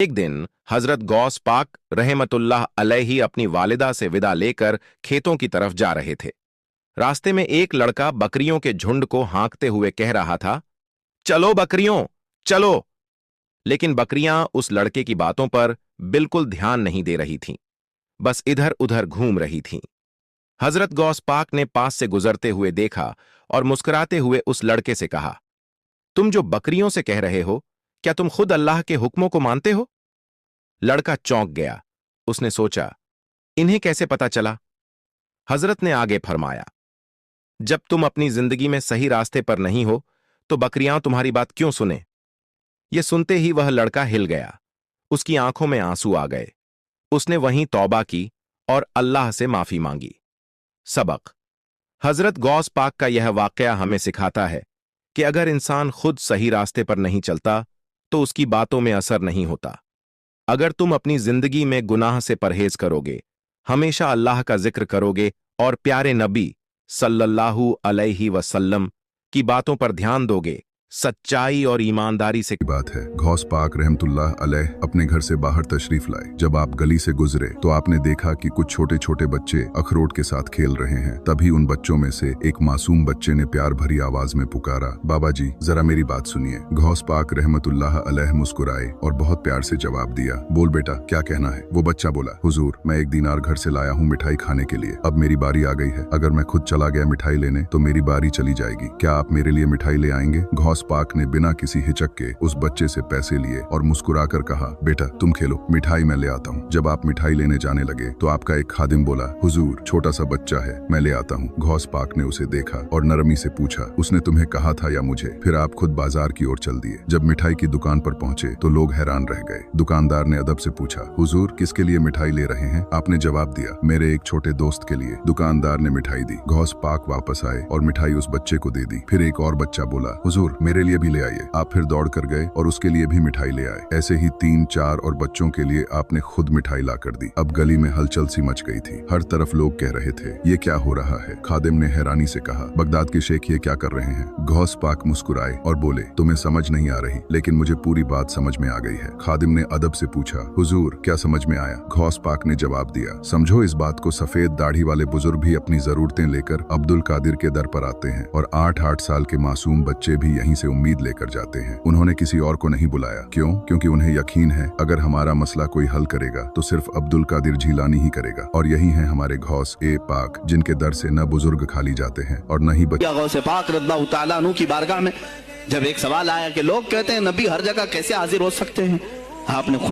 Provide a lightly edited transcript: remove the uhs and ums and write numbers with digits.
एक दिन हजरत गौस पाक रहमतुल्लाह अलैहि अपनी वालिदा से विदा लेकर खेतों की तरफ जा रहे थे। रास्ते में एक लड़का बकरियों के झुंड को हाँकते हुए कह रहा था, चलो बकरियों, चलो। लेकिन बकरियां उस लड़के की बातों पर बिल्कुल ध्यान नहीं दे रही थीं, बस इधर उधर घूम रही थीं। हजरत गौस पाक ने पास से गुजरते हुए देखा और मुस्कुराते हुए उस लड़के से कहा, तुम जो बकरियों से कह रहे हो, क्या तुम खुद अल्लाह के हुक्मों को मानते हो? लड़का चौंक गया। उसने सोचा, इन्हें कैसे पता चला? हजरत ने आगे फरमाया, जब तुम अपनी जिंदगी में सही रास्ते पर नहीं हो तो बकरियां तुम्हारी बात क्यों सुने? यह सुनते ही वह लड़का हिल गया। उसकी आंखों में आंसू आ गए। उसने वहीं तौबा की और अल्लाह से माफी मांगी। सबक: हजरत गौस पाक का यह वाकया हमें सिखाता है कि अगर इंसान खुद सही रास्ते पर नहीं चलता तो उसकी बातों में असर नहीं होता। अगर तुम अपनी जिंदगी में गुनाह से परहेज करोगे, हमेशा अल्लाह का जिक्र करोगे और प्यारे नबी सल्लल्लाहु अलैहि वसल्लम की बातों पर ध्यान दोगे, सच्चाई और ईमानदारी से बात है। गौस पाक रहमतुल्लाह अलैह अपने घर से बाहर तशरीफ लाए। जब आप गली से गुजरे तो आपने देखा कि कुछ छोटे छोटे बच्चे अखरोट के साथ खेल रहे हैं। तभी उन बच्चों में से एक मासूम बच्चे ने प्यार भरी आवाज में पुकारा, बाबा जी जरा मेरी बात सुनिए। गौस पाक रहमतुल्लाह अलैह मुस्कुराए और बहुत प्यार से जवाब दिया, बोल बेटा क्या कहना है? वो बच्चा बोला, हुजूर मैं 1 दीनार घर से लाया हूँ मिठाई खाने के लिए। अब मेरी बारी आ गई है। अगर मैं खुद चला गया मिठाई लेने तो मेरी बारी चली जाएगी। क्या आप मेरे लिए मिठाई ले आएंगे? गौस पाक ने बिना किसी हिचक के उस बच्चे से पैसे लिए और मुस्कुराकर कहा, बेटा तुम खेलो, मिठाई मैं ले आता हूँ। जब आप मिठाई लेने जाने लगे तो आपका एक खादिम बोला, हुजूर छोटा सा बच्चा है, मैं ले आता हूँ। गौस पाक ने उसे देखा और नरमी से पूछा, उसने तुम्हें कहा था या मुझे? फिर आप खुद बाजार की ओर चल दिए। जब मिठाई की दुकान पर पहुंचे तो लोग हैरान रह गए। दुकानदार ने अदब से पूछा, हुजूर किसके लिए मिठाई ले रहे हैं? आपने जवाब दिया, मेरे एक छोटे दोस्त के लिए। दुकानदार ने मिठाई दी। गौस पाक वापस आए और मिठाई उस बच्चे को दे दी। फिर एक और बच्चा बोला, हुजूर मेरे लिए भी ले आइए। आप फिर दौड़ कर गए और उसके लिए भी मिठाई ले आए। ऐसे ही 3-4 और बच्चों के लिए आपने खुद मिठाई ला कर दी। अब गली में हलचल सी मच गई थी। हर तरफ लोग कह रहे थे, ये क्या हो रहा है? खादिम ने हैरानी से कहा, बगदाद के शेख ये क्या कर रहे हैं? गौस पाक मुस्कुराए और बोले, तुम्हें समझ नहीं आ रही, लेकिन मुझे पूरी बात समझ में आ गई है। खादिम ने अदब से पूछा, हुजूर क्या समझ में आया? गौस पाक ने जवाब दिया, समझो इस बात को, सफेद दाढ़ी वाले बुजुर्ग भी अपनी जरूरतें लेकर अब्दुल कादिर के दर पर आते हैं और 8-8 साल के मासूम बच्चे भी यहीं से उम्मीद लेकर जाते हैं। उन्होंने किसी और को नहीं बुलाया। क्यों? क्योंकि उन्हें यकीन है अगर हमारा मसला कोई हल करेगा तो सिर्फ अब्दुल कादिर जिलानी ही करेगा। और यही है हमारे गौस ए पाक, जिनके दर से न बुजुर्ग खाली जाते हैं और न ही बच्चे। गौस पाक रज़ियल्लाहु ताला अन्हु की बारगाह में जब एक सवाल आया कि लोग कहते हैं नबी हर जगह कैसे हाजिर हो सकते हैं, आपने